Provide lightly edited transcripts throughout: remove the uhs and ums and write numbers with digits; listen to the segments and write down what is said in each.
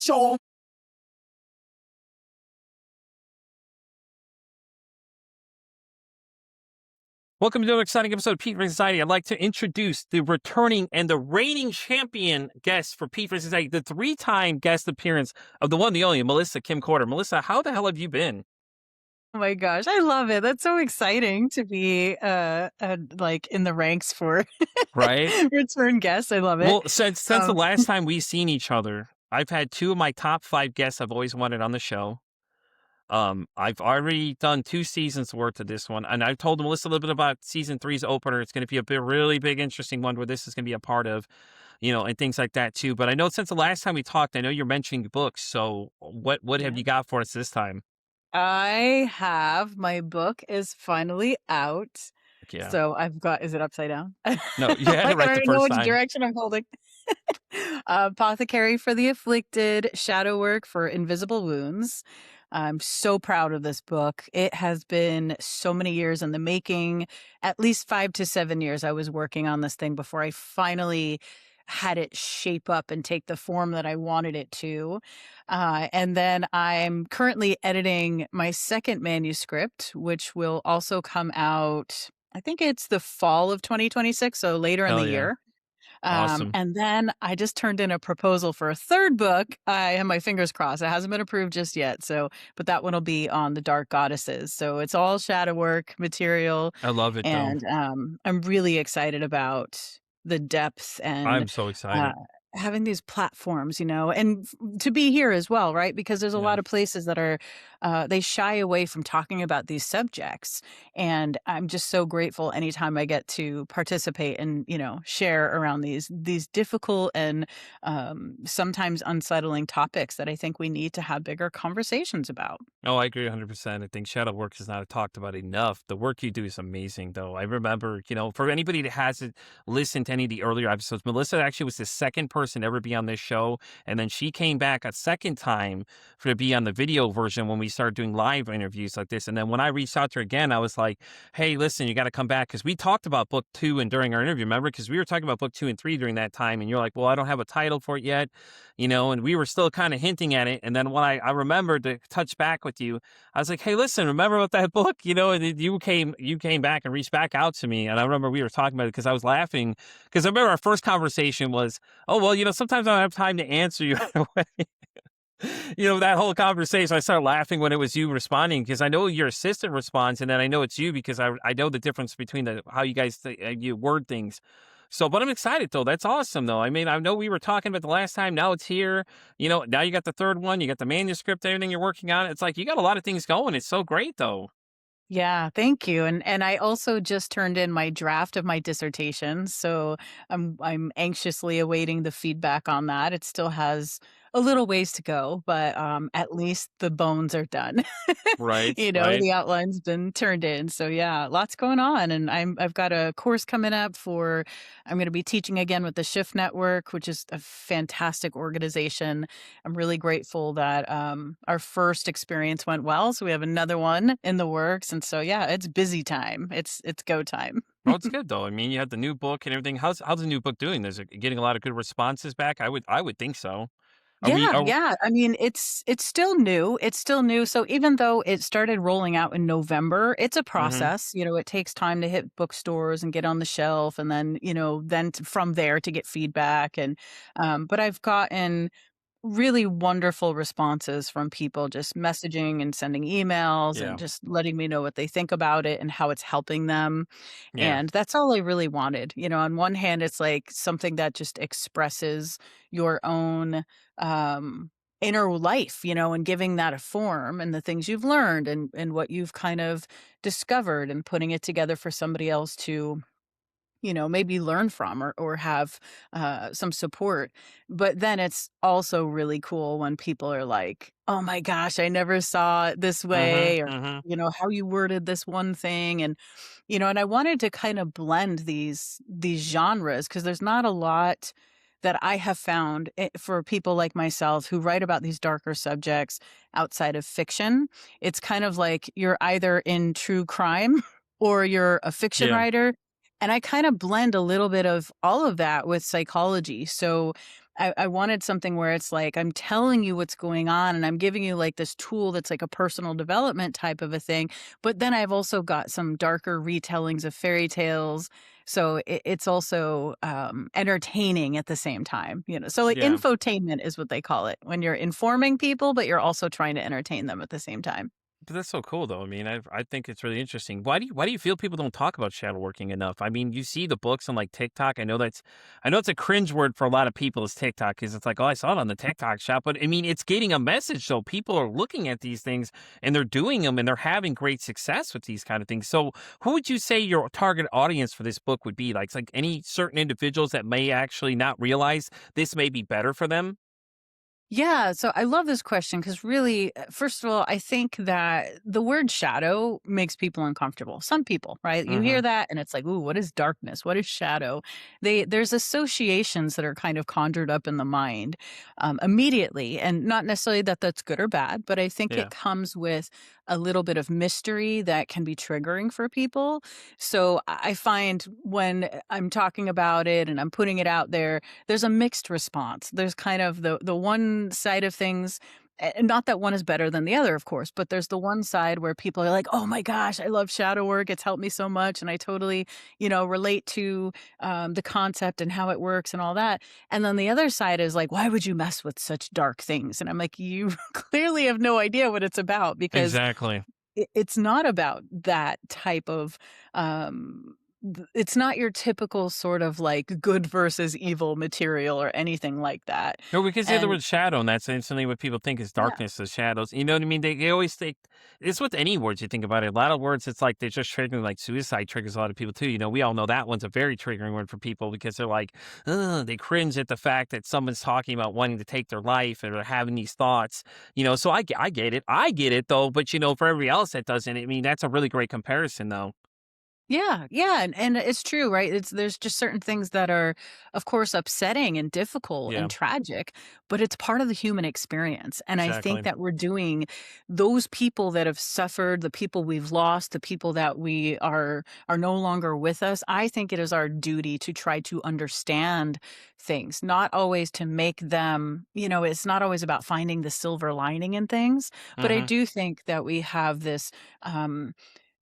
Welcome to another exciting episode of Pete vs. Society. I'd like to introduce the returning and the reigning champion guest for Pete vs. Society, the three-time guest appearance of the one, the only, Melissa Kim Corter. Melissa, how the hell have you been? Oh my gosh, I love it. That's so exciting to be like in the ranks for Right? return guests. I love it. Well, since the Um, last time we've seen each other, I've had two of my top 5 guests I've always wanted on the show. I've already done 2 seasons worth of this one, and I've told Melissa a little bit about season 3's opener. It's going to be really big, interesting one where this is going to be a part of, and things like that too. But I know since the last time we talked, I know you're mentioning books. So what have yeah. you got for us this time? My book is finally out. Yeah. So I've got, is it upside down? No, you had I it right the don't know first which time. direction I'm holding. Apothecary for the Afflicted, Shadow Work for Invisible Wounds. I'm so proud of this book. It has been so many years in the making, at least 5 to 7 years I was working on this thing before I finally had it shape up and take the form that I wanted it to. And then I'm currently editing my second manuscript, which will also come out, I think it's the fall of 2026, so later in the Hell yeah. year. Awesome. And then I just turned in a proposal for a third book. I have my fingers crossed. It hasn't been approved just yet. But that one will be on the Dark Goddesses. So it's all shadow work material. I love it though. And I'm really excited about the depth and I'm so uh, excited. having these platforms, and to be here as well, right? Because there's a Yeah. lot of places that are, they shy away from talking about these subjects. And I'm just so grateful anytime I get to participate and, share around these difficult and sometimes unsettling topics that I think we need to have bigger conversations about. Oh, I agree 100%. I think shadow work is not talked about enough. The work you do is amazing, though. I remember, for anybody that hasn't listened to any of the earlier episodes, Melissa actually was the second person to ever be on this show. And then she came back a second time to be on the video version when we started doing live interviews like this. And then when I reached out to her again, I was like, hey, listen, you got to come back. Because we talked about book 2 and during our interview, remember? Because we were talking about book 2 and 3 during that time. And you're like, well, I don't have a title for it yet, and we were still kind of hinting at it. And then when I remembered to touch back with you, I was like, hey, listen, remember about that book? And you came back and reached back out to me. And I remember we were talking about it because I was laughing because I remember our first conversation was, oh, well, sometimes I don't have time to answer you right away. That whole conversation, I started laughing when it was you responding because I know your assistant responds and then I know it's you because I know the difference between how you guys you word things. So, but I'm excited though. That's awesome though. I mean, I know we were talking about the last time. Now it's here. Now you got the third one. You got the manuscript, everything you're working on. It's like you got a lot of things going. It's so great though. Yeah, thank you. And I also just turned in my draft of my dissertation, so I'm anxiously awaiting the feedback on that. It still has a little ways to go, but at least the bones are done. Right, right. The outline's been turned in. So yeah, lots going on, and I've got a course coming up for. I'm going to be teaching again with the Shift Network, which is a fantastic organization. I'm really grateful that our first experience went well, so we have another one in the works, and so yeah, it's busy time. It's go time. Oh, it's good though. I mean, you had the new book and everything. How's the new book doing? Is it getting a lot of good responses back? I would think so. Are we? Yeah, yeah. I mean, it's still new. It's still new. So even though it started rolling out in November, it's a Mm-hmm. process. It takes time to hit bookstores and get on the shelf, and then from there to get feedback. And but I've gotten really wonderful responses from people just messaging and sending emails Yeah, and just letting me know what they think about it and how it's helping them. yeah, And that's all I really wanted. On one hand, it's like something that just expresses your own inner life, and giving that a form and the things you've learned and what you've kind of discovered and putting it together for somebody else to maybe learn from or have some support. But then it's also really cool when people are like, oh my gosh, I never saw it this way, mm-hmm, or, mm-hmm. how you worded this one thing. And I wanted to kind of blend these genres because there's not a lot that I have found for people like myself who write about these darker subjects outside of fiction. It's kind of like you're either in true crime or you're a fiction Yeah, writer, and I kind of blend a little bit of all of that with psychology. So I wanted something where it's like, I'm telling you what's going on and I'm giving you like this tool that's like a personal development type of a thing. But then I've also got some darker retellings of fairy tales. So it's also entertaining at the same time, you know. So like Yeah. infotainment is what they call it when you're informing people, but you're also trying to entertain them at the same time. But that's so cool, though. I mean, I think it's really interesting. Why do you feel people don't talk about shadow working enough? I mean, you see the books on like TikTok. I know it's a cringe word for a lot of people is TikTok because it's like, oh, I saw it on the TikTok shop. But I mean, it's getting a message. So people are looking at these things and they're doing them and they're having great success with these kind of things. So who would you say your target audience for this book would be? Like any certain individuals that may actually not realize this may be better for them? Yeah, so I love this question because really, first of all, I think that the word shadow makes people uncomfortable. Some people, right? You Mm-hmm. hear that and it's like, "Ooh, what is darkness? What is shadow?" There's associations that are kind of conjured up in the mind immediately, and not necessarily that that's good or bad, but I think Yeah. it comes with a little bit of mystery that can be triggering for people. So I find when I'm talking about it and I'm putting it out there, there's a mixed response. There's kind of the one side of things, and not that one is better than the other, of course, but there's the one side where people are like, "Oh my gosh, I love shadow work. It's helped me so much, and I totally, relate to the concept and how it works and all that." And then the other side is like, "Why would you mess with such dark things?" And I'm like, "You clearly have no idea what it's about because Exactly. it's not about that type of, it's not your typical sort of like good versus evil material or anything like that." No, because the other And word shadow, and that's instantly what people think is yeah. darkness, is shadows. You know what I mean? They always think it's with any words you think about it. A lot of words, it's like they're just triggering, like suicide triggers a lot of people too. You know, we all know that one's a very triggering word for people because they're like, ugh, they cringe at the fact that someone's talking about wanting to take their life and they're having these thoughts. You know, so I get it. I get it though. But you know, for everybody else that doesn't, I mean, that's a really great comparison though. Yeah, yeah, and it's true, right? There's just certain things that are, of course, upsetting and difficult Yeah, and tragic, but it's part of the human experience. And I think exactly. that we're doing those people that have suffered, the people we've lost, the people that we are no longer with us. I think it is our duty to try to understand things, not always to make them, it's not always about finding the silver lining in things, but I Hmm. do think that we have um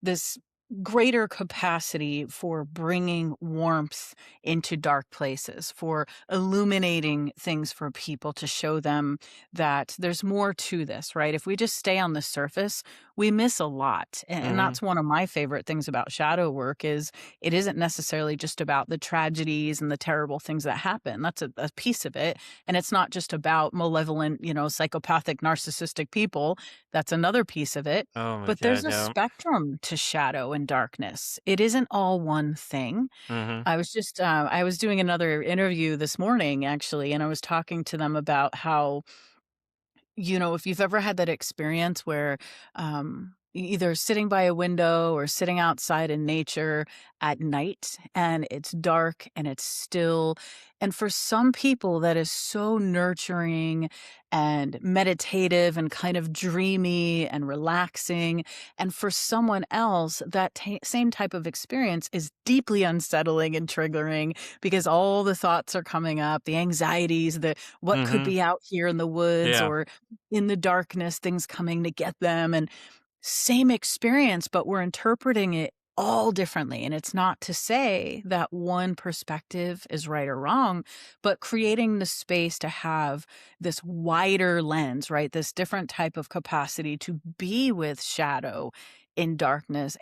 this greater capacity for bringing warmth into dark places, for illuminating things for people to show them that there's more to this, right? If we just stay on the surface, we miss a lot. And Hmm. that's one of my favorite things about shadow work is it isn't necessarily just about the tragedies and the terrible things that happen. That's a piece of it. And it's not just about malevolent, psychopathic, narcissistic people. That's another piece of it, Oh my but there's God, a yeah. spectrum to shadow and darkness. It isn't all one thing. Hmm. I was doing another interview this morning actually, and I was talking to them about how, if you've ever had that experience where either sitting by a window or sitting outside in nature at night and it's dark and it's still, and for some people that is so nurturing and meditative and kind of dreamy and relaxing, and for someone else that same type of experience is deeply unsettling and triggering because all the thoughts are coming up, the anxieties, the what could Hmm. be out here in the woods Yeah. or in the darkness, things coming to get them, and same experience, but we're interpreting it all differently. And it's not to say that one perspective is right or wrong, but creating the space to have this wider lens, right? This different type of capacity to be with shadow in darkness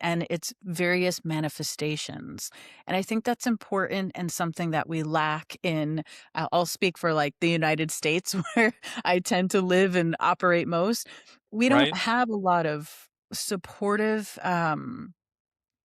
and its various manifestations. And I think that's important and something that we lack in, I'll speak for like the United States where I tend to live and operate most. We don't Right. have a lot of supportive,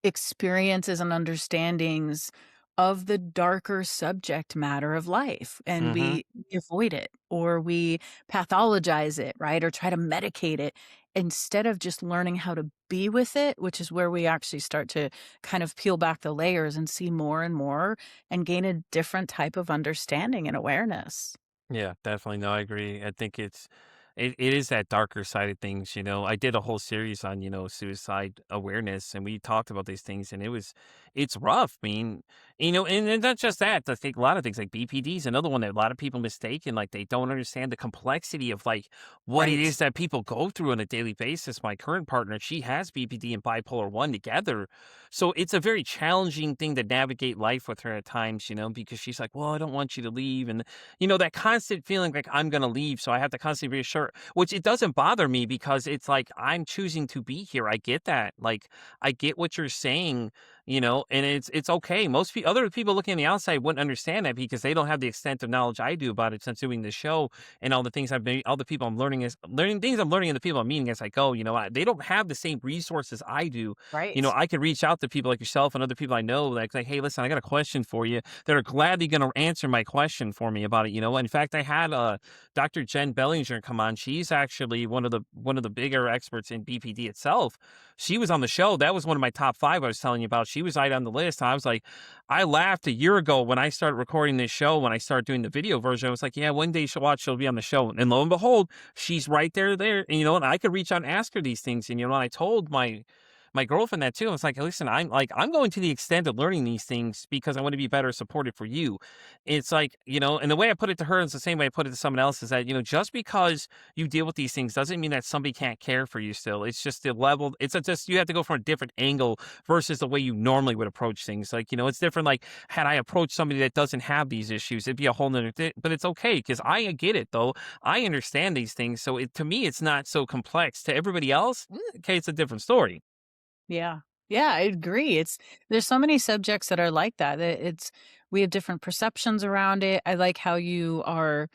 experiences and understandings of the darker subject matter of life, and Hmm. we avoid it or we pathologize it, right? Or try to medicate it instead of just learning how to be with it, which is where we actually start to kind of peel back the layers and see more and more and gain a different type of understanding and awareness. Yeah, definitely. No, I agree. I think it is that darker side of things, you know. I did a whole series on, suicide awareness and we talked about these things and it's rough. I mean, And not just that, I think a lot of things like BPD is another one that a lot of people mistake, and like they don't understand the complexity of like what it Right. is that people go through on a daily basis. My current partner, she has BPD and bipolar one together. So it's a very challenging thing to navigate life with her at times, because she's like, well, I don't want you to leave. And that constant feeling like I'm gonna leave. So I have to constantly reassure, which it doesn't bother me because it's like I'm choosing to be here. I get that. Like I get what you're saying, and it's okay. Other people looking on the outside wouldn't understand that because they don't have the extent of knowledge I do about it since doing the show and all the things I've been, all the people I'm learning things I'm learning and the people I'm meeting as I go. They don't have the same resources I do. Right. I could reach out to people like yourself and other people I know, like, hey, listen, I got a question for you. That are gladly going to answer my question for me about it. In fact, I had Dr. Jen Bellinger come on. She's actually one of the bigger experts in BPD itself. She was on the show. That was one of my top 5 I was telling you about. She was right on the list. I was like, I laughed a year ago when I started recording this show, when I started doing the video version. I was like, yeah, one day she'll be on the show. And lo and behold, she's right there. And I could reach out and ask her these things. And I told my girlfriend that too. I was like, listen, I'm going to the extent of learning these things because I want to be better supported for you. It's like, and the way I put it to her is the same way I put it to someone else is that, just because you deal with these things doesn't mean that somebody can't care for you still. It's just the level, just, you have to go from a different angle versus the way you normally would approach things. Like, it's different. Like, had I approached somebody that doesn't have these issues, it'd be a whole nother thing, but it's okay because I get it though. I understand these things. So to me, it's not so complex. To everybody else, okay, it's a different story. Yeah. Yeah, I agree. There's so many subjects that are like that. We have different perceptions around it. I like how you are,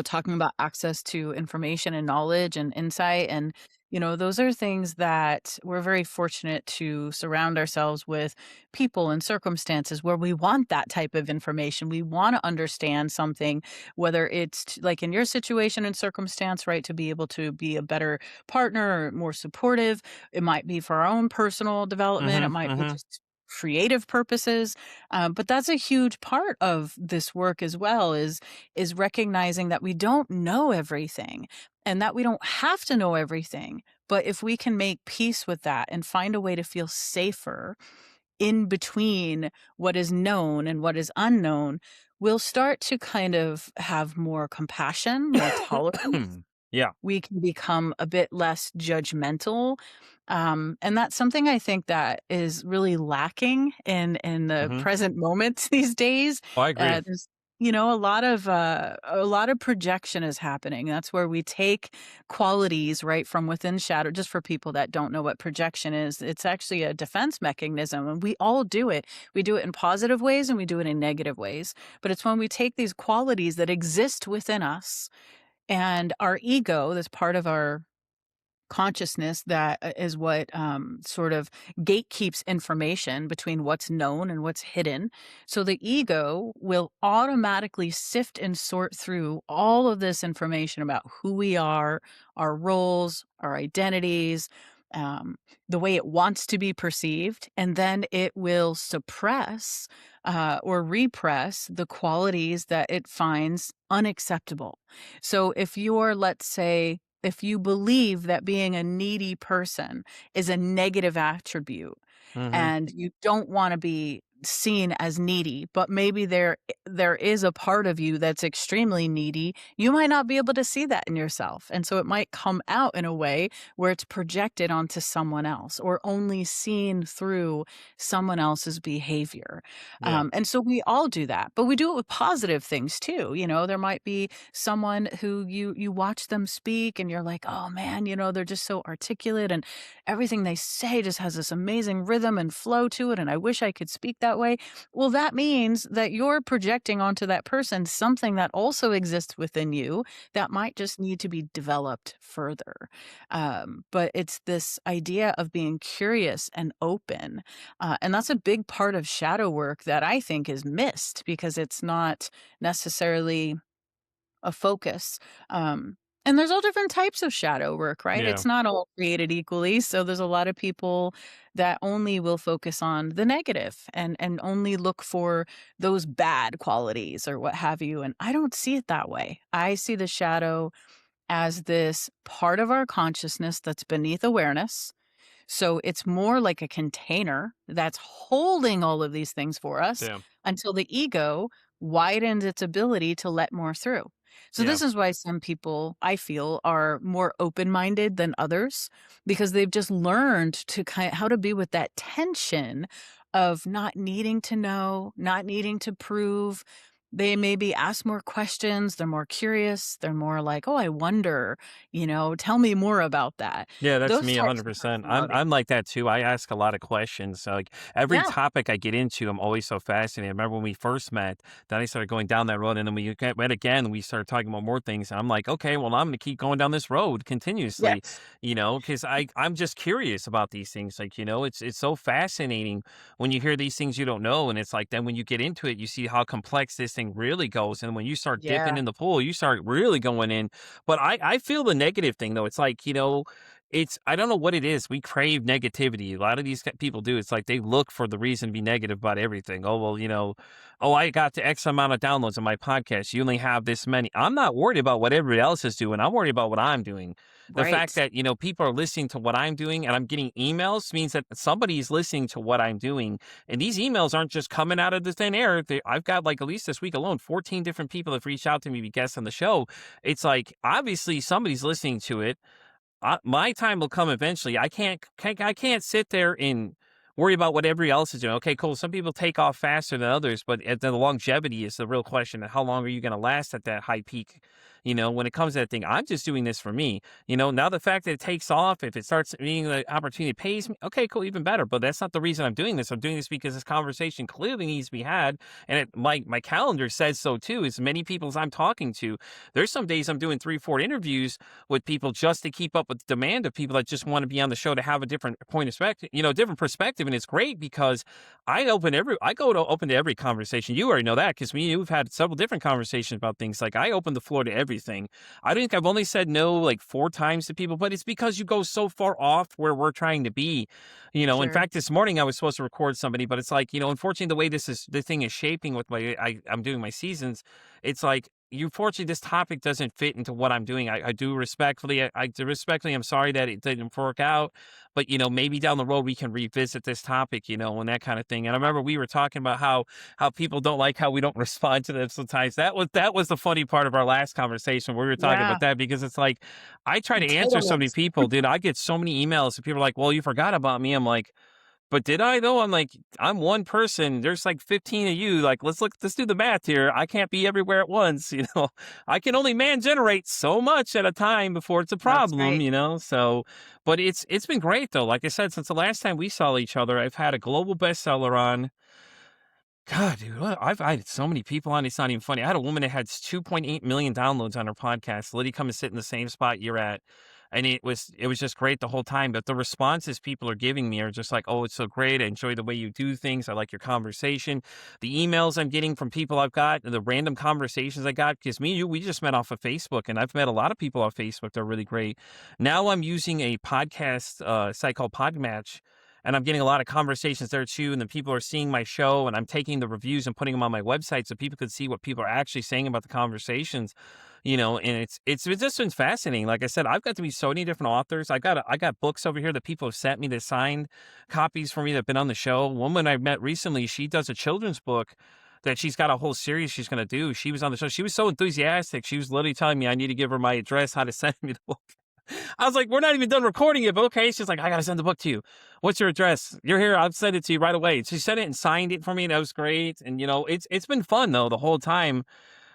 talking about access to information and knowledge and insight. And, those are things that we're very fortunate to surround ourselves with people and circumstances where we want that type of information. We want to understand something, whether it's like in your situation and circumstance, right? To be able to be a better partner or more supportive. It might be for our own personal development. It Hmm. might be Hmm. just creative purposes. But that's a huge part of this work as well is recognizing that we don't know everything and that we don't have to know everything. But if we can make peace with that and find a way to feel safer in between what is known and what is unknown, we'll start to kind of have more compassion, more tolerance. Yeah. We can become a bit less judgmental. And that's something I think that is really lacking in the Hmm. present moments these days. Oh, I agree. There's a lot of projection is happening. That's where we take qualities right from within shadow. Just for people that don't know what projection is, it's actually a defense mechanism, and we all do it. We do it in positive ways and we do it in negative ways. But it's when we take these qualities that exist within us and our ego, that's part of our consciousness that is what sort of gatekeeps information between what's known and what's hidden. So the ego will automatically sift and sort through all of this information about who we are, our roles, our identities, um, the way it wants to be perceived, and then it will suppress or repress the qualities that it finds unacceptable. So if you're, let's say, if you believe that being a needy person is a negative attribute Mhm. and you don't wanna be seen as needy, but maybe there is a part of you that's extremely needy, you might not be able to see that in yourself, and so it might come out in a way where it's projected onto someone else or only seen through someone else's behavior, Yeah. and so we all do that, but we do it with positive things too. There might be someone who you watch them speak and you're like, "Oh, man, they're just so articulate and everything they say just has this amazing rhythm and flow to it, and I wish I could speak that way." Well, that means that you're projecting onto that person something that also exists within you that might just need to be developed further. But it's this idea of being curious and open. And that's a big part of shadow work that I think is missed because it's not necessarily a focus. And there's all different types of shadow work, right? Yeah. It's not all created equally. So there's a lot of people that only will focus on the negative and only look for those bad qualities or what have you. And I don't see it that way. I see the shadow as this part of our consciousness that's beneath awareness So it's more like a container that's holding all of these things for us Yeah. until the ego widens its ability to let more through. So Yeah. this is why some people I feel are more open-minded than others because they've just learned to how to be with that tension of not needing to know, not needing to prove. They maybe ask more questions, they're more curious, they're more like, "Oh, I wonder, tell me more about that." Yeah, that's Those me types of 100%. personalities. I'm like that too. I ask a lot of questions. So, like every Yeah. topic I get into, I'm always so fascinated. I remember when we first met, then I started going down that road, and then met again. We started talking about more things. And I'm like, okay, well, I'm going to keep going down this road continuously, Yes. because I'm just curious about these things. Like, it's so fascinating when you hear these things you don't know, and it's like then when you get into it, you see how complex this thing really goes, and when you start dipping Yeah. in the pool, you start really going in. But I feel the negative thing though. It's like it's I don't know what it is. We crave negativity. A lot of these people do. It's like they look for the reason to be negative about everything. Oh, well, oh, I got to X amount of downloads on my podcast. You only have this many. I'm not worried about what everybody else is doing. I'm worried about what I'm doing. The fact Right. that, people are listening to what I'm doing and I'm getting emails means that somebody's listening to what I'm doing. And these emails aren't just coming out of the thin air. I've got like at least this week alone, 14 different people have reached out to me to be guests on the show. It's like obviously somebody's listening to it. My time will come eventually. I can't sit there and worry about what everybody else is doing. Okay, cool. Some people take off faster than others, but the longevity is the real question. How long are you going to last at that high peak? When it comes to that thing, I'm just doing this for me. Now the fact that it takes off, if it starts being the opportunity pays me, okay, cool, even better. But that's not the reason I'm doing this. I'm doing this because this conversation clearly needs to be had, and my calendar says so too. As many people as I'm talking to, there's some days I'm doing 3, 4 interviews with people just to keep up with the demand of people that just want to be on the show to have a different point of perspective, different perspective. And it's great because I go to open to every conversation. You already know that because me and you've had several different conversations about things. Like I open the floor to everything. I think I've only said no like 4 times to people, but it's because you go so far off where we're trying to be. In Sure. fact, this morning I was supposed to record somebody, but it's like, unfortunately the way the thing is shaping with I'm doing my seasons, it's like unfortunately, this topic doesn't fit into what I'm doing. I do respectfully, I do respectfully, I'm sorry that it didn't work out, but maybe down the road we can revisit this topic, and that kind of thing. And I remember we were talking about how people don't like how we don't respond to them sometimes. That was the funny part of our last conversation where we were talking Yeah. about that because it's like I try to answer so many Entitlement. people, dude. I get so many emails and people are like, "Well, you forgot about me." I'm like, but did I though? I'm like, I'm one person. There's like 15 of you. Like, let's do the math here. I can't be everywhere at once. I can only man generate so much at a time before it's a That's problem. right. So, but it's been great though. Like I said, since the last time we saw each other, I've had a global bestseller on. God, dude, I had so many people on. It's not even funny. I had a woman that had 2.8 million downloads on her podcast. Literally come and sit in the same spot you're at, and it was just great the whole time. But the responses people are giving me are just like, "Oh, it's so great. I enjoy the way you do things. I like your conversation." The emails I'm getting from people I've got, the random conversations I got, because me and you, we just met off of Facebook, and I've met a lot of people off Facebook. They're really great. Now I'm using a podcast site called Podmatch, and I'm getting a lot of conversations there too. And then people are seeing my show, and I'm taking the reviews and putting them on my website so people could see what people are actually saying about the conversations. And it's just been fascinating. Like I said, I've got to meet so many different authors. I got books over here that people have sent me that signed copies for me that have been on the show. One woman I met recently, she does a children's book that she's got a whole series she's going to do. She was on the show. She was so enthusiastic. She was literally telling me I need to give her my address, how to send me the book. I was like, we're not even done recording it, but okay. She's like, I gotta send the book to you. What's your address? You're here. I'll send it to you right away. She sent it and signed it for me. That was great. And it's been fun though the whole time,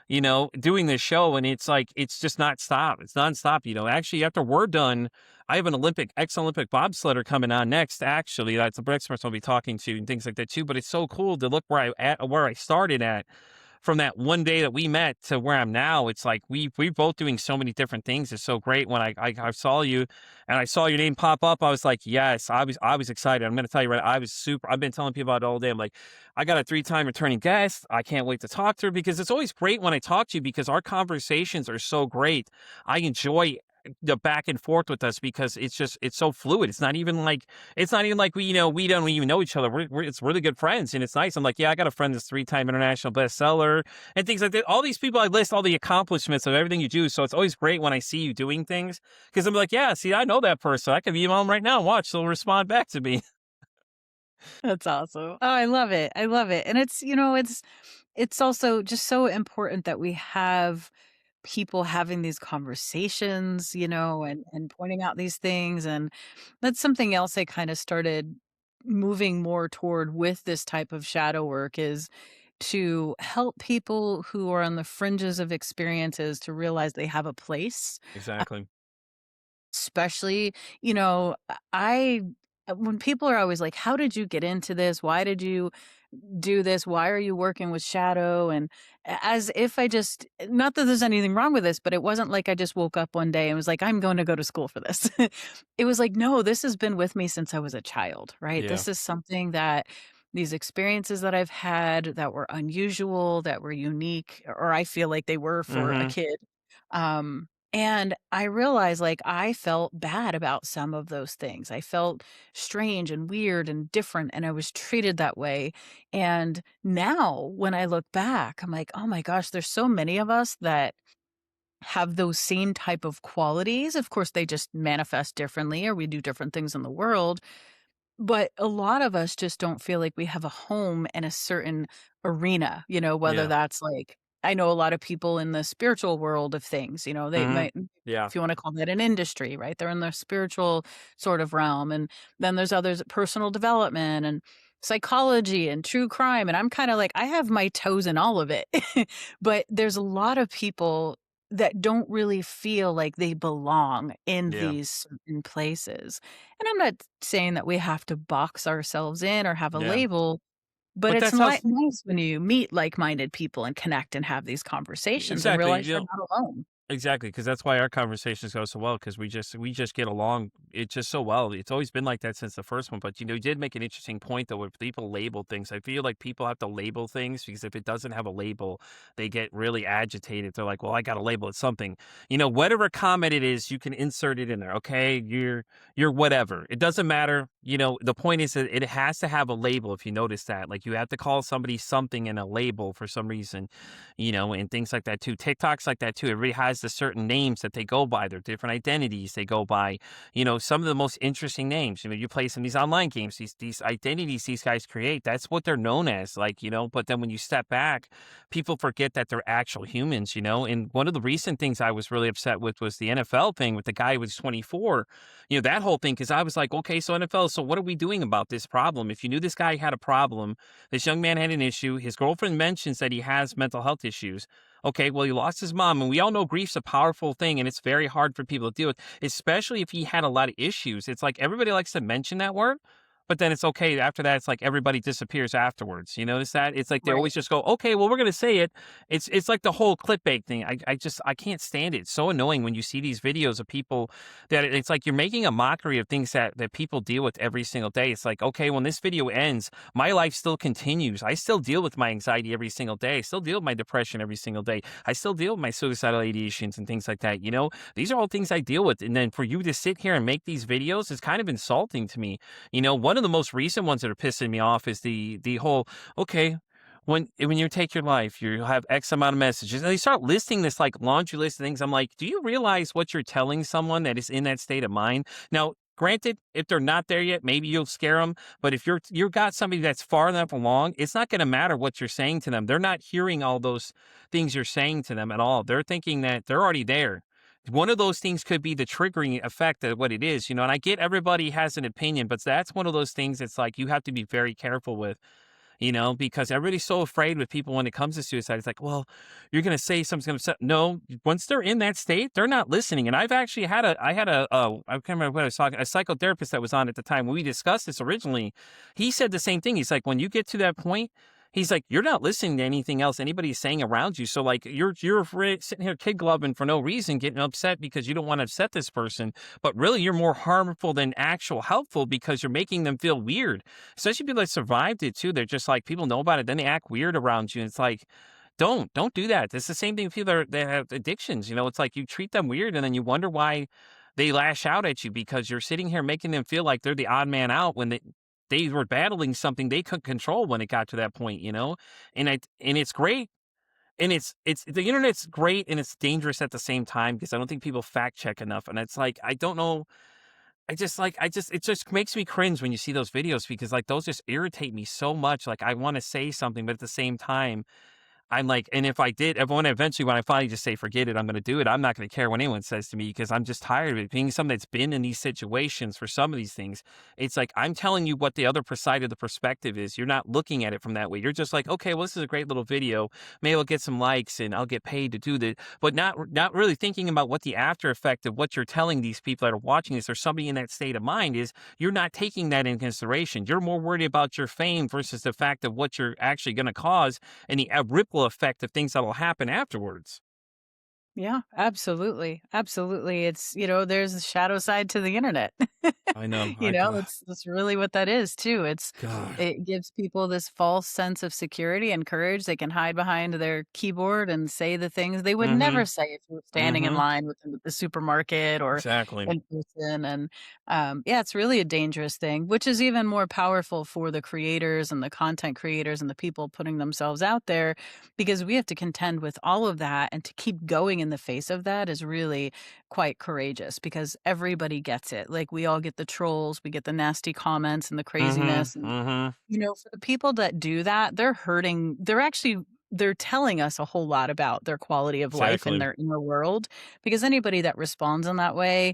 doing this show. And it's like it's just not stop. It's nonstop. Actually, after we're done, I have an ex-Olympic bobsledder coming on next. Actually, that's the next person I'll be talking to and things like that too. But it's so cool to look where I started at from that one day that we met to where I'm now. It's like we both doing so many different things. It's so great. When I saw you and I saw your name pop up, I was like, yes, I was excited. I'm gonna tell you right, I was super. I've been telling people about it all day. I'm like, I got a 3-time returning guest. I can't wait to talk to her because it's always great when I talk to you because our conversations are so great. I enjoy the back and forth with us because it's so fluid. It's not even like we don't even know each other. We're it's really good friends and it's nice. I'm like, yeah, I got a friend that's 3-time international bestseller and things like that. All these people I list all the accomplishments of everything you do. So it's always great when I see you doing things because I'm like, yeah, see, I know that person. I can email them right now and watch. They'll respond back to me. That's awesome. Oh, I love it. I love it. And it's also just so important that we have people having these conversations, and pointing out these things. And that's something else I kind of started moving more toward with this type of shadow work is to help people who are on the fringes of experiences to realize they have a place. Exactly. Especially, when people are always like, "How did you get into this? Why did you do this? Why are you working with shadow?" And as if I just not that there's anything wrong with this, but it wasn't like I just woke up one day and was like, "I'm going to go to school for this." It was like, "No, this has been with me since I was a child," right? Yeah. This is something that these experiences that I've had that were unusual, that were unique, or I feel like they were for a Hmm. kid. And I realized, like, I felt bad about some of those things. I felt strange and weird and different, and I was treated that way. And now when I look back, I'm like, "Oh my gosh, there's so many of us that have those same type of qualities." Of course, they just manifest differently or we do different things in the world, but a lot of us just don't feel like we have a home in a certain arena, whether Yeah. that's like I know a lot of people in the spiritual world of things, they Hmm. might Yeah. if you want to call that an industry, right? They're in the spiritual sort of realm. And then there's others personal development and psychology and true crime. And I'm kind of like, I have my toes in all of it. But there's a lot of people that don't really feel like they belong in Yeah. these certain places. And I'm not saying that we have to box ourselves in or have a Yeah. label, but But it's that's how nice when you meet like-minded people and connect and have these conversations and exactly. realize you're not alone. Exactly, because that's why our conversations go so well. Because we just get along it just so well. It's always been like that since the first one, but, you did make an interesting point, though, where people label things. I feel like people have to label things because if it doesn't have a label, they get really agitated. They're like, "Well, I gotta label it something." Whatever comment it is, you can insert it in there, okay? You're whatever. It doesn't matter. The point is that it has to have a label if you notice that. Like, you have to call somebody something in a label for some reason, and things like that too. TikTok's like that too. Everybody has the certain names that they go by. Their different identities they go by. Some of the most interesting names. You play some of these online games, these identities these guys create. That's what they're known as. But then when you step back, people forget that they're actual humans. And one of the recent things I was really upset with was the NFL thing with the guy who was 24. That whole thing because I was like, okay, so NFL, so what are we doing about this problem? If you knew this guy had a problem, this young man had an issue. His girlfriend mentions that he has mental health issues. Okay, well, he lost his mom, and we all know grief's a powerful thing, and it's very hard for people to deal with, especially if he had a lot of issues. It's like everybody likes to mention that word, but then it's okay. After that, it's like everybody disappears afterwards. You notice that? It's like they Right. always just go, okay, well, we're going to say it. It's like the whole clickbait thing. I can't stand it. It's so annoying when you see these videos of people that it's like you're making a mockery of things that people deal with every single day. It's like, okay, when this video ends, my life still continues. I still deal with my anxiety every single day. I still deal with my depression every single day. I still deal with my suicidal ideations and things like that. These are all things I deal with. And then for you to sit here and make these videos is kind of insulting to me. One of the most recent ones that are pissing me off is the whole, okay, when you take your life, you have X amount of messages. And they start listing this like laundry list of things. I'm like, do you realize what you're telling someone that is in that state of mind? Now, granted, if they're not there yet, maybe you'll scare them. But if you've got somebody that's far enough along, it's not going to matter what you're saying to them. They're not hearing all those things you're saying to them at all. They're thinking that they're already there. One of those things could be the triggering effect of what it is, and I get everybody has an opinion, but that's one of those things that's like you have to be very careful with, because everybody's so afraid with people when it comes to suicide. It's like, well, you're going to say something's going to upset. No, once they're in that state, they're not listening. And I've actually I can't remember what I was talking, a psychotherapist that was on at the time when we discussed this originally. He said the same thing. He's like, when you get to that point, he's like, you're not listening to anything else anybody's saying around you. So like you're afraid, sitting here kid gloving for no reason, getting upset because you don't want to upset this person. But really you're more harmful than actual helpful because you're making them feel weird. Especially people that survived it too. They're just like people know about it, then they act weird around you. And it's like Don't do that. It's the same thing with people that have addictions, it's like you treat them weird and then you wonder why they lash out at you because you're sitting here making them feel like they're the odd man out when they were battling something they couldn't control when it got to that point, you know? And it's great. And it's the internet's great and it's dangerous at the same time because I don't think people fact check enough. And it's like, I don't know. It just makes me cringe when you see those videos because like those just irritate me so much. Like I want to say something, but at the same time, I'm like, and if when eventually when I finally just say, "Forget it, I'm gonna do it," I'm not gonna care what anyone says to me because I'm just tired of it. Being someone that's been in these situations for some of these things, it's like I'm telling you what the other side of the perspective is. You're not looking at it from that way. You're just like, "Okay, well, this is a great little video. Maybe I'll get some likes and I'll get paid to do this," but not really thinking about what the after effect of what you're telling these people that are watching this or somebody in that state of mind is. You're not taking that in consideration. You're more worried about your fame versus the fact of what you're actually gonna cause and the ripple effect of things that'll happen afterwards. Yeah, absolutely. Absolutely. It's, there's a shadow side to the internet. I know. I That's really what that is too. God. It gives people this false sense of security and courage. They can hide behind their keyboard and say the things they would never Mhm. say if you were standing in Mhm. line with them at the supermarket or Exactly. in person. And yeah, it's really a dangerous thing, which is even more powerful for the creators and the content creators and the people putting themselves out there because we have to contend with all of that, and to keep going in the face of that is really quite courageous because everybody gets it. Like, we all get the trolls, we get the nasty comments and the Mhm. craziness, and, Mhm. for the people that do that, they're telling us a whole lot about their quality of life and Exactly. their inner world, because anybody that responds in that way,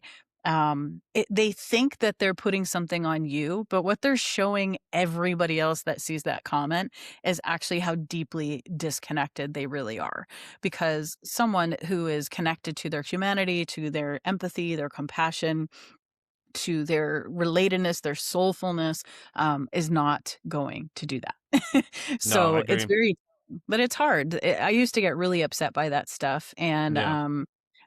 they think that they're putting something on you, but what they're showing everybody else that sees that comment is actually how deeply disconnected they really are. Because someone who is connected to their humanity, to their empathy, their compassion, to their relatedness, their soulfulness, is not going to do that. No, I So it's agree. very, but it's hard. I used to get really upset by that stuff, and Yeah.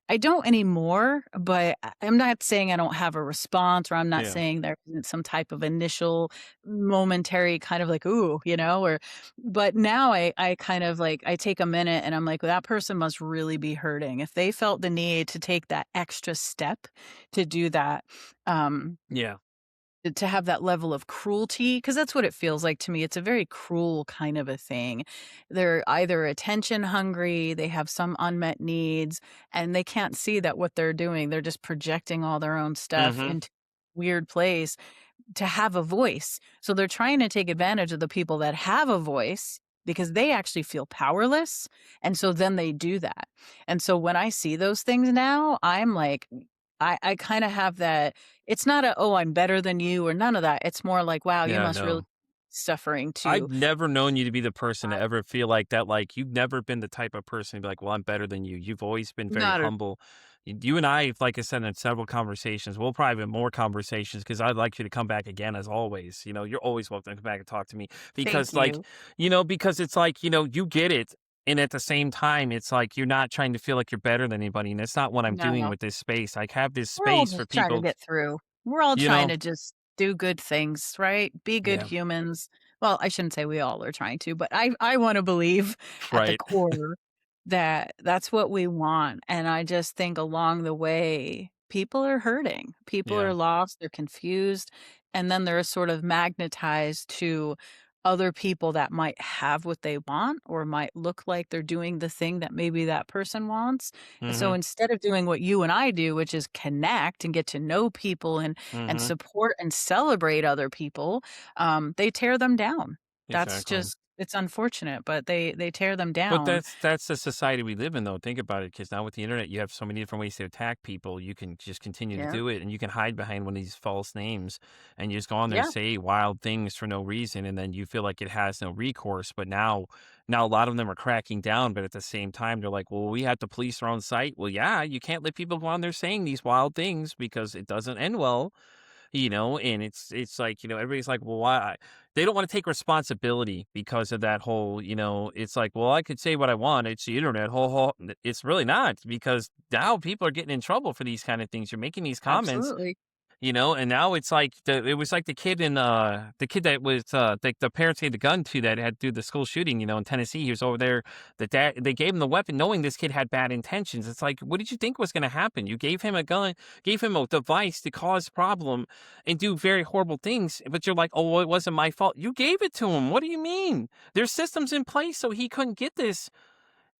I don't anymore. But I'm not saying I don't have a response, or I'm not Yeah. saying there isn't some type of initial, momentary kind of like ooh, or. But now I kind of like I take a minute and I'm like, well, that person must really be hurting if they felt the need to take that extra step to do that, um, Yeah. to have that level of cruelty, because that's what it feels like to me. It's a very cruel kind of a thing. They're either attention hungry, they have some unmet needs, and they can't see that what they're doing, they're just projecting all their own stuff Mhm. into weird place to have a voice. So they're trying to take advantage of the people that have a voice because they actually feel powerless. And so then they do that. And so when I see those things now, I'm like, I kind of have that. It's not a, oh, I'm better than you or none of that. It's more like, wow, you Yeah, must really no. suffering I've to never known you to be the person to uh, ever feel like that, like, you've never been the type of person to be like, "Well, I'm better than you." You've always been very not a humble. You and I, like I said in several conversations, we'll probably have more conversations because 'cause I'd like you to come back again as always, you're always welcome to come back and talk to me thank because, like, you. because it's like, you get it, and at the same time, it's like you're not trying to feel like you're better than anybody, and that's not what I'm doing No. with this space. I have this We're all space for just trying to people, get through. We're all you trying know to just do good things, right? Be good Yeah, humans. Well, I shouldn't say we all are trying to, but I wanna believe at the right. core that that's what we want, and I just think along the way, people are hurting. People are Yeah. lost, they're confused, and then they're sort of magnetized to other people that might have what they want or might look like they're doing the thing that maybe that person wants. And so Mhm. instead of doing what you and I do, which is connect and get to know people and Mhm. support and celebrate other people, they tear them down. That's Exactly. just it's unfortunate, but they tear them But down. that's the society we live in, though. Think about it, because now with the internet, you have so many different ways to attack people. You can just continue to Yeah. do it, and you can hide behind one of these false names, and you just go on there and Yeah. say wild things for no reason, and then you feel like it has no recourse. But now a lot of them are cracking down, but at the same time, they're like, "Well, we have to police our own site." Well, yeah, you can't let people go on there saying these wild things because it doesn't end well. And it's like, everybody's like, "Well, why?" They don't wanna take responsibility because of that whole, it's like, "Well, I could say what I want, it's the internet, ho ho." It's really not because now people are getting in trouble for these kind of things. You're making these comments Absolutely. And now it's like it was like the kid that was the parents gave the gun to that had to do the school shooting, in Tennessee. He was over there. The dad they gave him the weapon knowing this kid had bad intentions. It's like, what did you think was gonna happen? You gave him a gun, gave him a device to cause problem and do very horrible things, but you're like, oh, well, it wasn't my fault. You gave it to him. What do you mean? There's systems in place so he couldn't get this.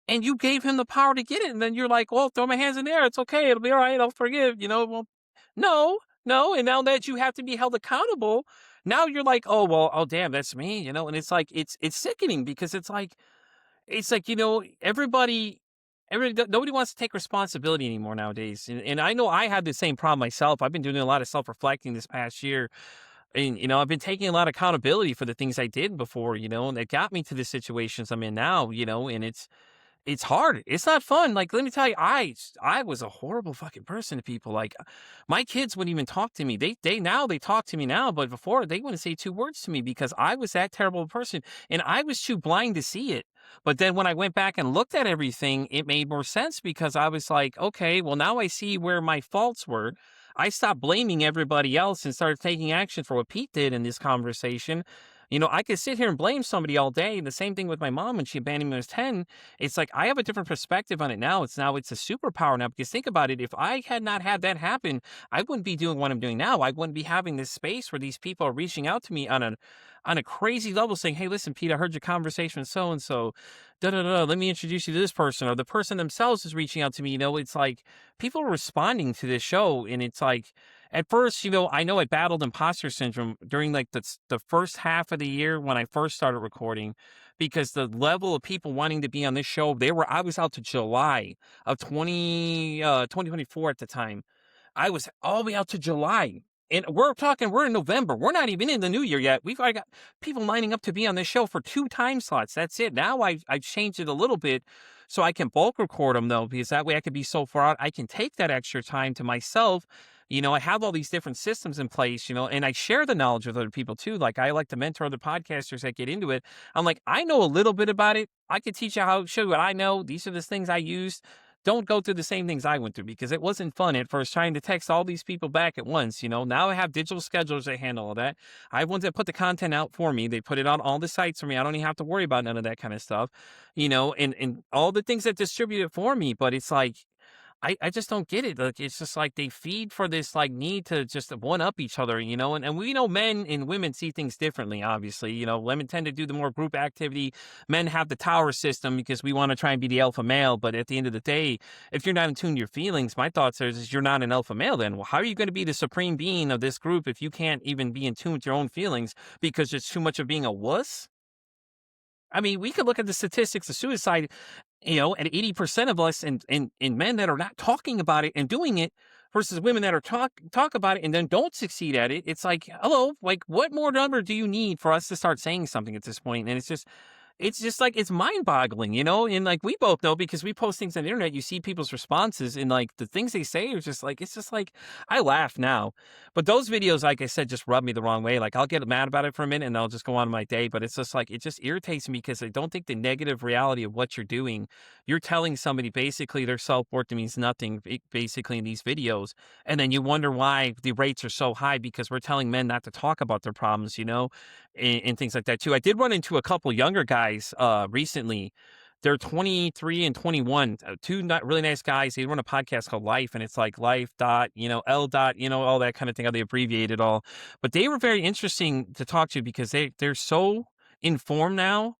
And you gave him the power to get it, and then you're like, "Well, throw my hands in there. It's okay. It'll be all right. I'll forgive." Well, no, no. And now that you have to be held accountable, now you're like, "Oh well, oh damn, that's me." And it's like it's sickening because it's like nobody wants to take responsibility anymore nowadays. And I know I had the same problem myself. I've been doing a lot of self reflecting this past year, and I've been taking a lot of accountability for the things I did before, and it got me to the situations I'm in now, and it's hard. It's not fun. Like, let me tell you, I was a horrible fucking person to people. Like, my kids wouldn't even talk to me. They talk to me now, but before they wouldn't say two words to me because I was that terrible of a person, and I was too blind to see it. But then when I went back and looked at everything, it made more sense because I was like, okay, well now I see where my faults were. I stopped blaming everybody else and started taking action for what Pete did in this conversation. I could sit here and blame somebody all day. The same thing with my mom when she abandoned me when I was 10. It's like I have a different perspective on it now. It's a superpower now because think about it. If I had not had that happen, I wouldn't be doing what I'm doing now. I wouldn't be having this space where these people are reaching out to me on a crazy level saying, "Hey, listen, Pete, I heard your conversation with so and so. Da da da. Let me introduce you to this person." Or the person themselves is reaching out to me. It's like people are responding to this show, and it's like at first, I know I battled imposter syndrome during like the first half of the year when I first started recording because the level of people wanting to be on this show, I was out to July of 2024 at the time. I was all the way out to July. And we're in November. We're not even in the new year yet. I got people lining up to be on this show for 2 time slots. That's it. Now I've changed it a little bit so I can bulk record them though, because that way I could be so far out. I can take that extra time to myself. I have all these different systems in place, and I share the knowledge with other people too. Like I like to mentor other podcasters that get into it. I'm like, I know a little bit about it. I could teach you show you what I know. These are the things I use. Don't go through the same things I went through because it wasn't fun at first trying to text all these people back at once. Now I have digital schedulers that handle all that. I have ones that put the content out for me. They put it on all the sites for me. I don't even have to worry about none of that kind of stuff, and all the things that distribute it for me. But it's like, I just don't get it. Like, it's just like they feed for this like need to just one up each other, and we know men and women see things differently, obviously. Women tend to do the more group activity. Men have the tower system because we want to try and be the alpha male. But at the end of the day, if you're not in tune to your feelings, my thoughts is you're not an alpha male then. Well, how are you going to be the supreme being of this group if you can't even be in tune with your own feelings because it's too much of being a wuss? I mean, we could look at the statistics of suicide, at 80% of us and men that are not talking about it and doing it versus women that are talk about it and then don't succeed at it. It's like, hello, like what more number do you need for us to start saying something at this point? And it's just like it's mind-boggling, and like we both know because we post things on the internet, you see people's responses and like the things they say are just like it's just like I laugh now. But those videos, like I said, just rub me the wrong way. Like I'll get mad about it for a minute and I'll just go on my day. But it's just like it just irritates me because I don't think the negative reality of what you're doing, you're telling somebody basically their self-worth means nothing, basically in these videos. And then you wonder why the rates are so high because we're telling men not to talk about their problems, and things like that too. I did run into a couple younger guys recently. They're 23 and 21, two not really nice guys. They run a podcast called Life, and it's like life dot, L dot, all that kind of thing, how they abbreviate it all. But they were very interesting to talk to because they're so informed now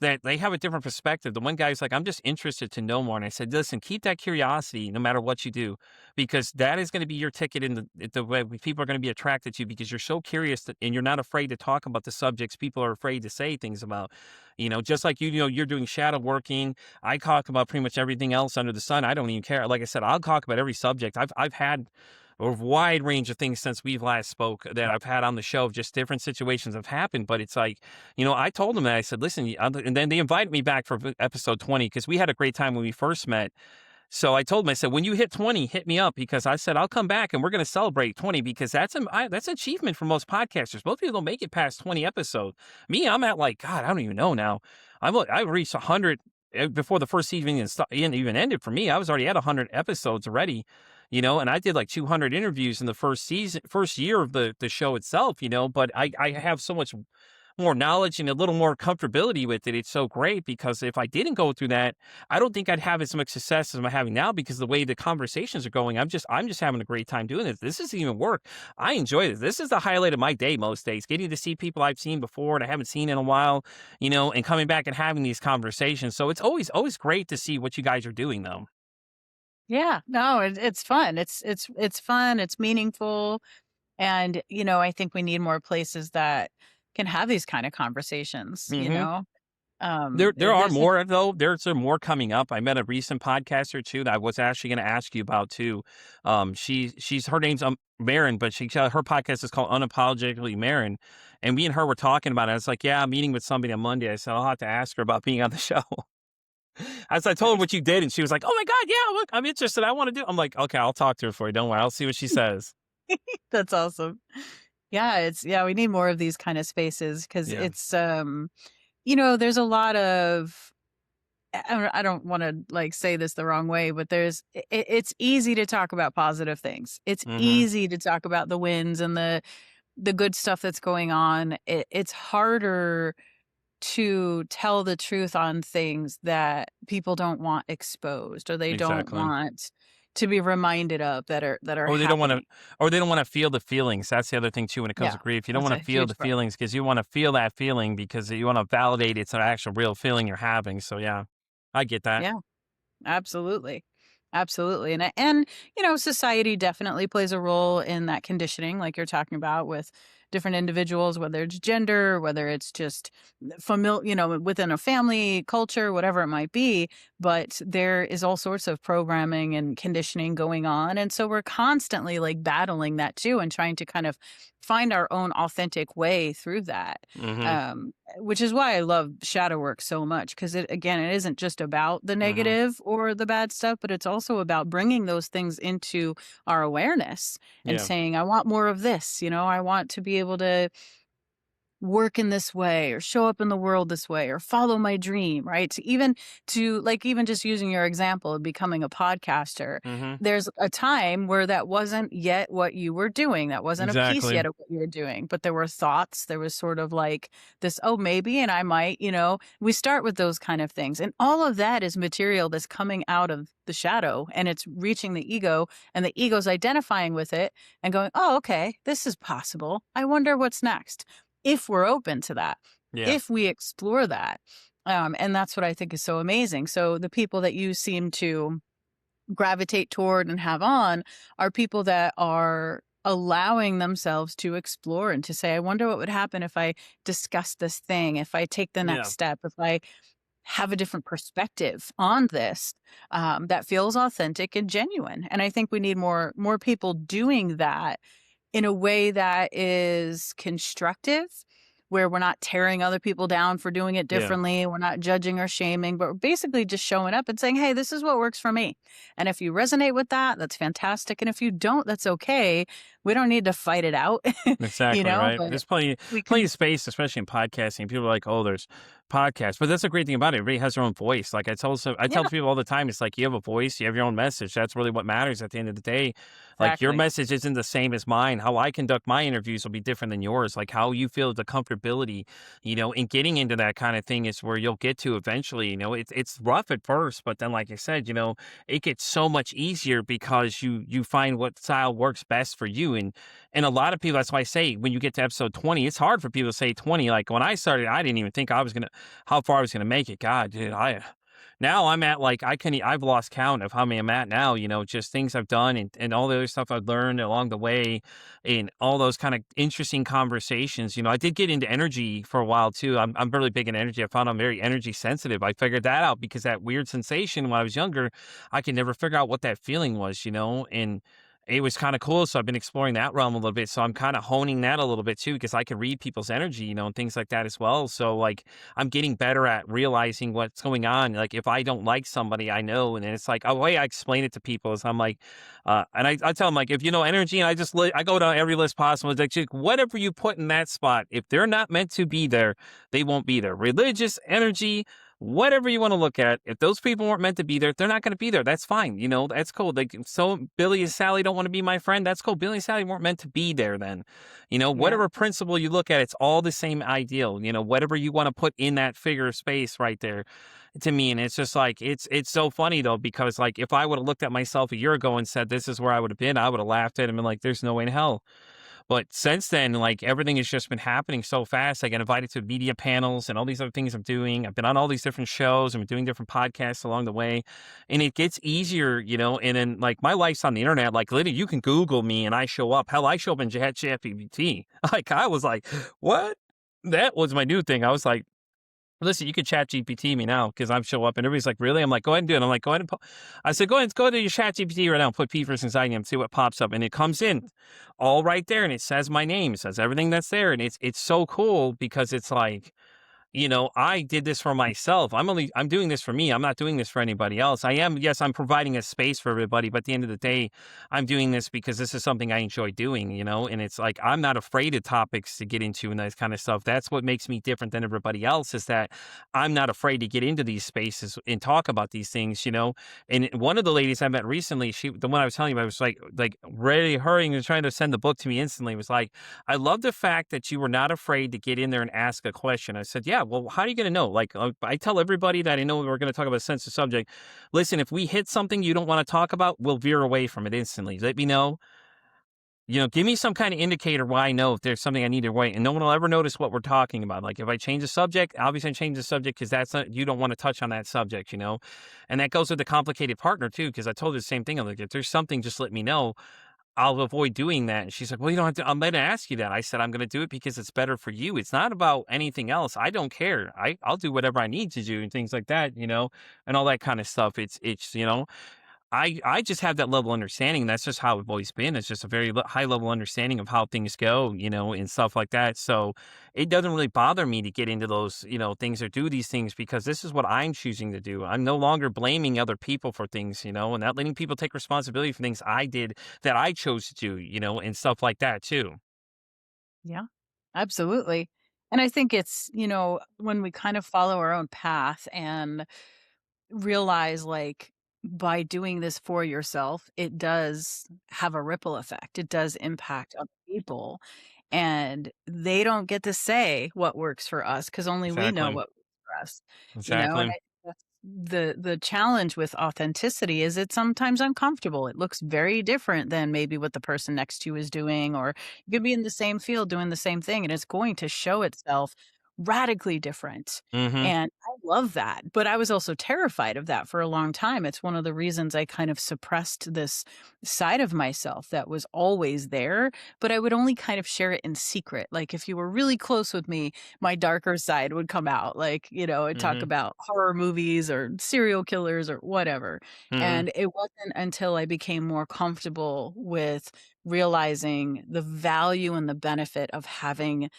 that they have a different perspective. The one guy's like, "I'm just interested to know more." And I said, "Listen, keep that curiosity no matter what you do, because that is going to be your ticket in the way people are going to be attracted to you because you're so curious and you're not afraid to talk about the subjects people are afraid to say things about. Just like you're doing shadow working. I talk about pretty much everything else under the sun. I don't even care. Like I said, I'll talk about every subject. I've had a wide range of things since we've last spoke that I've had on the show, just different situations have happened. But it's like, I told them that I said, listen, and then they invited me back for episode 20 because we had a great time when we first met. So I told them, I said, when you hit 20, hit me up because I said, I'll come back and we're going to celebrate 20 because that's an achievement for most podcasters. Most people don't make it past 20 episodes. Me, I'm at like, God, I don't even know now. I've reached 100 before the first season even ended for me. I was already at 100 episodes already. and I did like 200 interviews in the first year of the show itself, but I have so much more knowledge and a little more comfortability with it. It's so great because if I didn't go through that, I don't think I'd have as much success as I'm having now because the way the conversations are going, I'm just having a great time doing this. This isn't even work. I enjoy this. This is the highlight of my day most days, getting to see people I've seen before and I haven't seen in a while, and coming back and having these conversations. So it's always great to see what you guys are doing though. Yeah, no, it's fun. It's fun. It's meaningful, and I think we need more places that can have these kind of conversations. Hmm. There are There's just more though. There's more coming up. I met a recent podcaster too that I was actually going to ask you about too. She's her name's Marin, but her podcast is called Unapologetically Marin, and me and her were talking about it. I was like, yeah, I'm meeting with somebody on Monday. I said I'll have to ask her about being on the show. As I told her what you did, and she was like, oh my god, yeah, look, I'm interested. I want to do. I'm like, okay, I'll talk to her for you. Don't worry, I'll see what she says. that's awesome. Yeah, we need more of these kind of spaces because Yeah. there's a lot of I don't want to like say this the wrong way, but it's easy to talk about positive things. It's Hmm. easy to talk about the wins and the good stuff that's going on. It's harder to tell the truth on things that people don't want exposed or they don't Exactly. want to be reminded of that are Or they don't wanna happening. or they don't wanna feel the feelings. That's the other thing too when it comes Yeah, to grief. You don't that's a wanna feel the huge part. feelings because you wanna feel that feeling because you wanna validate it's an actual real feeling you're having. So, yeah, I get that. Yeah. Absolutely. Absolutely. And society definitely plays a role in that conditioning, like you're talking about with different individuals, whether it's gender, whether it's just within a family, culture, whatever it might be. But there is all sorts of programming and conditioning going on. And so we're constantly like battling that too and trying to kind of find our own authentic way through that. Mhm, Which is why I love shadow work so much because it isn't just about the mhm. negative or the bad stuff, but it's also about bringing those things into our awareness and Yeah, saying, I want more of this. I want to be able to work in this way or show up in the world this way or follow my dream, right? Even just using your example of becoming a podcaster, mhm. there's a time where that wasn't yet what you were doing. That wasn't a piece Exactly. yet of what you were doing, but there were thoughts. There was sort of like this, oh, maybe, and I might, we start with those kind of things. And all of that is material that's coming out of the shadow and it's reaching the ego and the ego's identifying with it and going, oh, okay, this is possible. I wonder what's next if we're open to that, Yeah, if we explore that. And that's what I think is so amazing. So the people that you seem to gravitate toward and have on are people that are allowing themselves to explore and to say, I wonder what would happen if I discuss this thing, if I take the next yeah, step, if I have a different perspective on this that feels authentic and genuine. And I think we need more people doing that in a way that is constructive, where we're not tearing other people down for doing it yeah. differently. We're not judging or shaming, but we're basically just showing up and saying, hey, this is what works for me. And if you resonate with that, that's fantastic. And if you don't, that's okay. We don't need to fight it out, Exactly, right? but There's plenty we plenty can, of space, especially in podcasting. People are like, "Oh, there's podcasts," but that's the great thing about it. Everybody has their own voice. Like I tell yeah, people all the time, it's like you have a voice, you have your own message. That's really what matters at the end of the day. Like your exactly. message isn't the same as mine. How I conduct my interviews will be different than yours. Like how you feel the comfortability, in getting into that kind of thing is where you'll get to eventually. It's rough at first, but then, like I said, it gets so much easier because you find what style works best for you and a lot of people, that's why I say when you get to episode 20, it's hard for people to say 20. Like when I started, I didn't even think how far I was gonna make it. God, dude, now I'm at like, I've lost count of how many I'm at now, just things I've done and all the other stuff I've learned along the way and all those kind of interesting conversations. I did get into energy for a while too. I'm really big in energy. I found I'm very energy sensitive. I figured that out because that weird sensation when I was younger, I could never figure out what that feeling was, and it was kinda cool, so I've been exploring that realm a little bit, so I'm kinda honing that a little bit too, because I can read people's energy, and things like that as well, so, like, I'm getting better at realizing what's going on, like, if I don't like somebody, I know, and then it's like, a way I explain it to people is I'm like, and I tell them, like, "If you know energy," and I go down every list possible, it's like, "Just whatever you put in that spot, if they're not meant to be there, they won't be there. Religious, energy, whatever you want to look at. If those people weren't meant to be there, they're not going to be there. That's fine. You know, that's cool. Like, so Billy and Sally don't want to be my friend. That's cool. Billy and Sally weren't meant to be there then. You know, Yeah. whatever principle you look at, it's all the same ideal. You know, whatever you want to put in that figure of space right there to me. And it's just like, it's so funny though, because like if I would have looked at myself a year ago and said, this is where I would have been, I would have laughed at him and like, there's no way in hell. But since then, like everything has just been happening so fast. I get invited to media panels and all these other things I'm doing. I've been on all these different shows. I'm doing different podcasts along the way. And it gets easier, you know. And then like my life's on the internet. Like literally you can Google me and I show up. Hell, I show up in ChatGPT. Like I was like, what? That was my new thing. I was like, listen, you could chat GPT me now because I'm show up and everybody's like, really? I'm like, go ahead and do it. I'm like, go ahead and I said, go to your chat GPT right now, put P for anxiety and see what pops up. And it comes in all right there and it says my name, it says everything that's there. And it's so cool because it's like, you know, I did this for myself. I'm doing this for me. I'm not doing this for anybody else. Yes, I'm providing a space for everybody, but at the end of the day, I'm doing this because this is something I enjoy doing, you know, and it's like, I'm not afraid of topics to get into and that kind of stuff. That's what makes me different than everybody else is that I'm not afraid to get into these spaces and talk about these things, you know, and one of the ladies I met recently, the one I was telling you about was like ready, hurrying and trying to send the book to me instantly was like, I love the fact that you were not afraid to get in there and ask a question. I said, yeah, well, how are you going to know? Like, I tell everybody that I know we're going to talk about a sensitive subject. Listen, if we hit something you don't want to talk about, we'll veer away from it instantly. Let me know. You know, give me some kind of indicator why I know if there's something I need to wait. And no one will ever notice what we're talking about. Like, if I change the subject, obviously I change the subject because that's not, you don't want to touch on that subject, you know? And that goes with the complicated partner, too, because I told her the same thing. I'm like, if there's something, just let me know. I'll avoid doing that. And she's like, well, you don't have to, I'm going to ask you that. I said, I'm going to do it because it's better for you. It's not about anything else. I don't care. I'll do whatever I need to do and things like that, you know, and all that kind of stuff. You know, I just have that level of understanding. That's just how I've always been. It's just a very high level understanding of how things go, you know, and stuff like that. So it doesn't really bother me to get into those, you know, things or do these things because this is what I'm choosing to do. I'm no longer blaming other people for things, you know, and not letting people take responsibility for things I did that I chose to do, you know, and stuff like that too. Yeah, absolutely. And I think it's, when we kind of follow our own path and realize, like, by doing this for yourself, it does have a ripple effect. It does impact other people, and they don't get to say what works for us because only we know Exactly. what works for us, and Exactly. that's the challenge with authenticity is it's sometimes uncomfortable. It looks very different than maybe what the person next to you is doing, or you could be in the same field doing the same thing, and it's going to show itself radically different. Mm-hmm. And I love that, but I was also terrified of that for a long time. It's one of the reasons I kind of suppressed this side of myself that was always there, but I would only kind of share it in secret. Like if you were really close with me, my darker side would come out. Like, I'd talk Mm-hmm. about horror movies or serial killers or whatever. Mm-hmm. And it wasn't until I became more comfortable with realizing the value and the benefit of having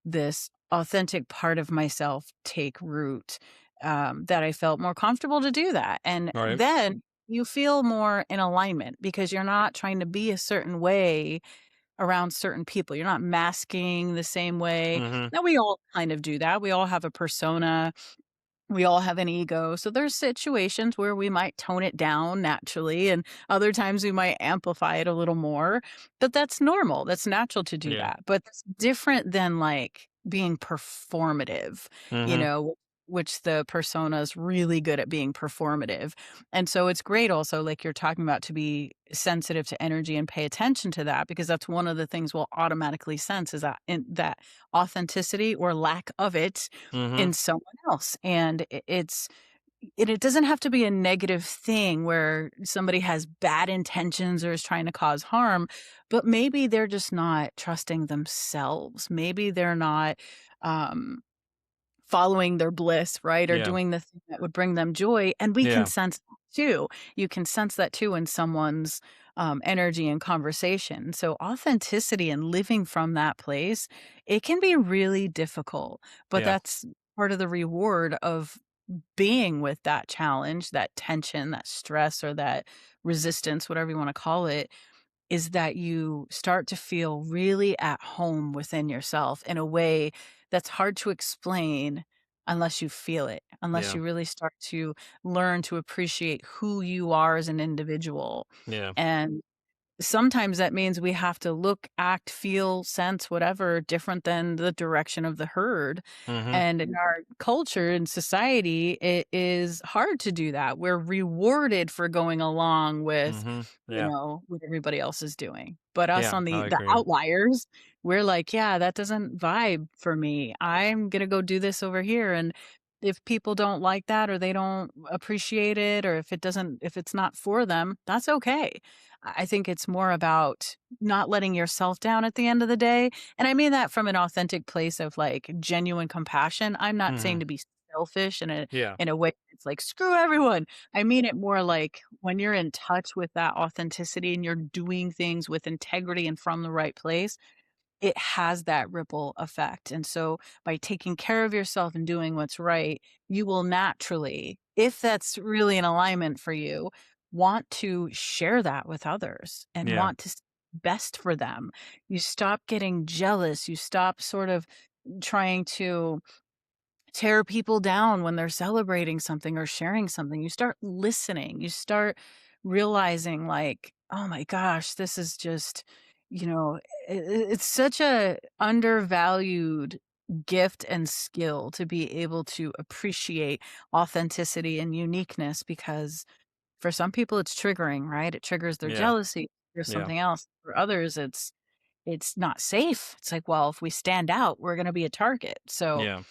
this authentic part of myself take root, that I felt more comfortable to do that. And All right. then you feel more in alignment because you're not trying to be a certain way around certain people. You're not masking the same way. Mm-hmm. Now, we all kind of do that. We all have a persona, we all have an ego. So there's situations where we might tone it down naturally and other times we might amplify it a little more. But that's normal. That's natural to do Yeah. that. But it's different than like being performative, Mm-hmm. which the persona is really good at being performative. And so it's great also, like you're talking about, to be sensitive to energy and pay attention to that because that's one of the things we'll automatically sense is that authenticity or lack of it Mm-hmm. in someone else. And it doesn't have to be a negative thing where somebody has bad intentions or is trying to cause harm, but maybe they're just not trusting themselves. Maybe they're not um following their bliss, right? Or Yeah. doing the thing that would bring them joy, and we can Yeah. sense that too. You can sense that too in someone's, energy and conversation. So authenticity and living from that place, it can be really difficult, but Yeah. that's part of the reward of being with that challenge, that tension, that stress, or that resistance, whatever you wanna call it, is that you start to feel really at home within yourself in a way that's hard to explain unless you feel it, unless Yeah. you really start to learn to appreciate who you are as an individual. Yeah. And sometimes that means we have to look, act, feel, sense, whatever, different than the direction of the herd. Mhm. And in our culture and society, it is hard to do that. We're rewarded for going along with, Mhm. Yeah. what everybody else is doing. But us Yeah, on I the agree. outliers, we're like, yeah, that doesn't vibe for me. I'm gonna go do this over here. And if people don't like that or they don't appreciate it or if it's not for them, that's okay. I think it's more about not letting yourself down at the end of the day, and I mean that from an authentic place of, like, genuine compassion. I'm not saying Mhm. to be selfish Yeah. in a way that's like, "Screw everyone." I mean it more like when you're in touch with that authenticity and you're doing things with integrity and from the right place, it has that ripple effect. And so by taking care of yourself and doing what's right, you will naturally, if that's really in alignment for you, want to share that with others and Yeah. want to best for them. You stop getting jealous. You stop sort of trying to tear people down when they're celebrating something or sharing something. You start listening. You start realizing like, "Oh my gosh, this is just, you know, it's such a undervalued gift and skill to be able to appreciate authenticity and uniqueness because for some people it's triggering, right? It triggers their Yeah. jealousy or Yeah. something else. For others it's not safe. It's like, well, if we stand out, we're going to be a target. So Yeah.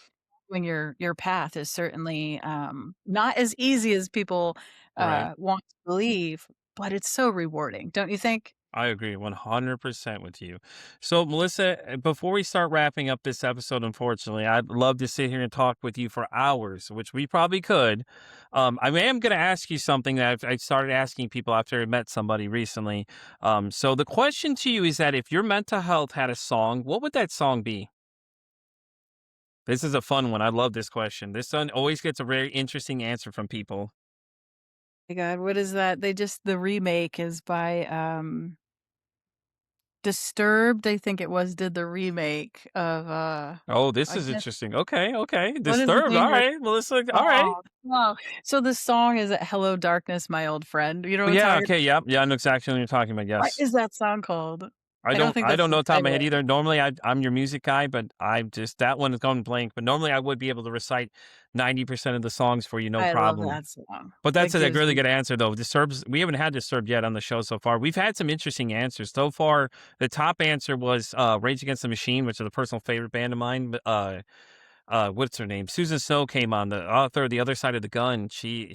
when your path is certainly, not as easy as people, Right. want to believe, but it's so rewarding, don't you think? I agree 100% with you. So, Melissa, before we start wrapping up this episode, unfortunately, I'd love to sit here and talk with you for hours, which we probably could. I am going to ask you something that I started asking people after I met somebody recently. So, the question to you is that if your mental health had a song, what would that song be? This is a fun one. I love this question. This one always gets a very interesting answer from people. My god, what is that? The remake is by, Disturbed, I think it was, did the remake of, Oh, this I is can't interesting. Okay. Okay. what is the Disturbed. name All of the right, Melissa. All right. song? Oh, so the song is, "Hello Darkness, My Old Friend." You know what I'm Yeah, talking okay, yep, yeah, I know exactly what you're talking about, What yes. is that song called? I I don't don't think I that's don't know the off the top of my head title. either. Normally, I'm your music guy, but I'm just that one is going blank, but normally I would be able to recite 90% of the songs for you, no I love problem. that song. But That that's a gives really me good answer, though. Disturbed's we haven't had Disturbed yet on the show so far. We've had some interesting answers. So far, the top answer was, Rage Against the Machine, which is a personal favorite band of mine, but, what's her name? Susan Snow came on, the author of The Other Side of the Gun. She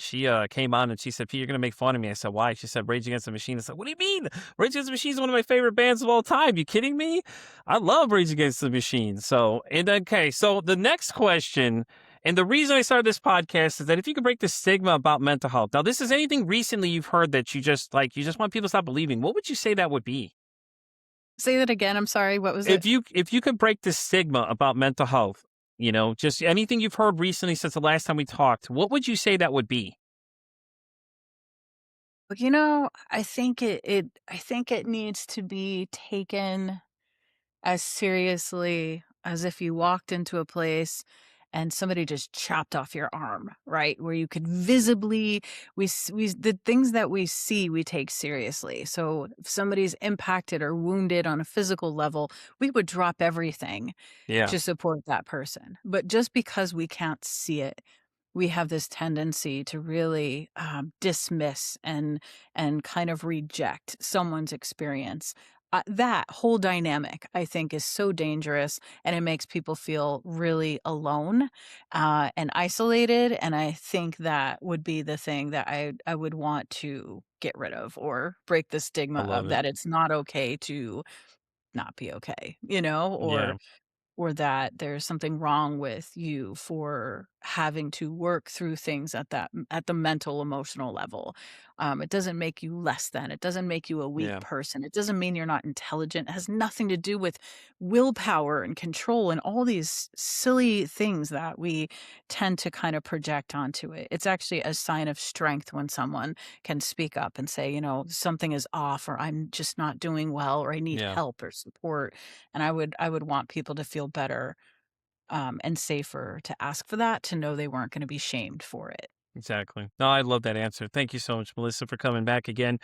came on and she said, "Pete, you're gonna make fun of me." I said, "Why?" She said, "Rage Against the Machine." I said, "What do you mean? Rage Against the Machine is one of my favorite bands of all time. You kidding me? I love Rage Against the Machine." So, and okay, so the next question, and the reason I started this podcast is that if you could break the stigma about mental health. Now, this is anything recently you've heard that you just want people to stop believing. What would you say that would be? Say that again, I'm sorry, what was it? If you could break the stigma about mental health, just anything you've heard recently since the last time we talked, what would you say that would be? Well, I think it needs to be taken as seriously as if you walked into a place and somebody just chopped off your arm, right? Where you could visibly the things that we see we take seriously. So if somebody's impacted or wounded on a physical level, we would drop everything Yeah, to support that person. But just because we can't see it, we have this tendency to really dismiss and kind of reject someone's experience. That whole dynamic, I think, is so dangerous, and it makes people feel really alone and isolated. And I think that would be the thing that I would want to get rid of or break the I stigma love of it. that it's not okay to not be okay, Yeah, or that there's something wrong with you for having to work through things at the mental emotional level. It doesn't make you less than. It doesn't make you a weak yeah, person. It doesn't mean you're not intelligent. It has nothing to do with willpower and control and all these silly things that we tend to kind of project onto it. It's actually a sign of strength when someone can speak up and say, something is off or I'm just not doing well or I need yeah. help or support. And I would want people to feel better and safer to ask for that, to know they weren't going to be shamed for it. Exactly. No, I love that answer. Thank you so much, Melissa, for coming back again.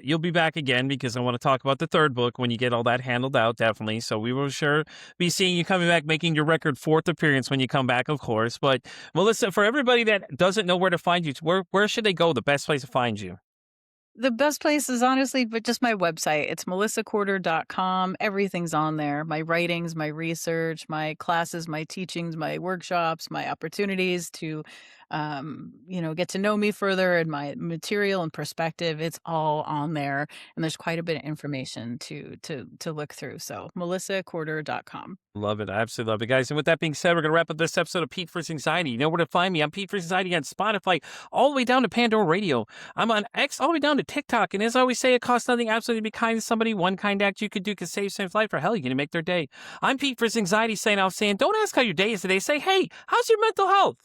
You'll be back again because I want to talk about the third book when you get all that handled out, definitely. So we will sure be seeing you coming back, making your record fourth appearance when you come back, of course. But Melissa, for everybody that doesn't know where to find you, where should they go? The best place to find you? The best place is honestly but just my website. It's melissacorter.com. Everything's on there. My writings, my research, my classes, my teachings, my workshops, my opportunities to get to know me further and my material and perspective. It's all on there. And there's quite a bit of information to look through. So melissacorter.com. Love it. I absolutely love it, guys. And with that being said, we're going to wrap up this episode of Pete First Anxiety. You know where to find me. I'm Pete First Anxiety on Spotify, all the way down to Pandora Radio. I'm on X, all the way down to TikTok. And as I always say, it costs nothing absolutely to be kind to somebody. One kind act you could do could save someone's life, or hell, you're going to make their day. I'm Pete First Anxiety saying, don't ask how your day is today. Say, hey, how's your mental health?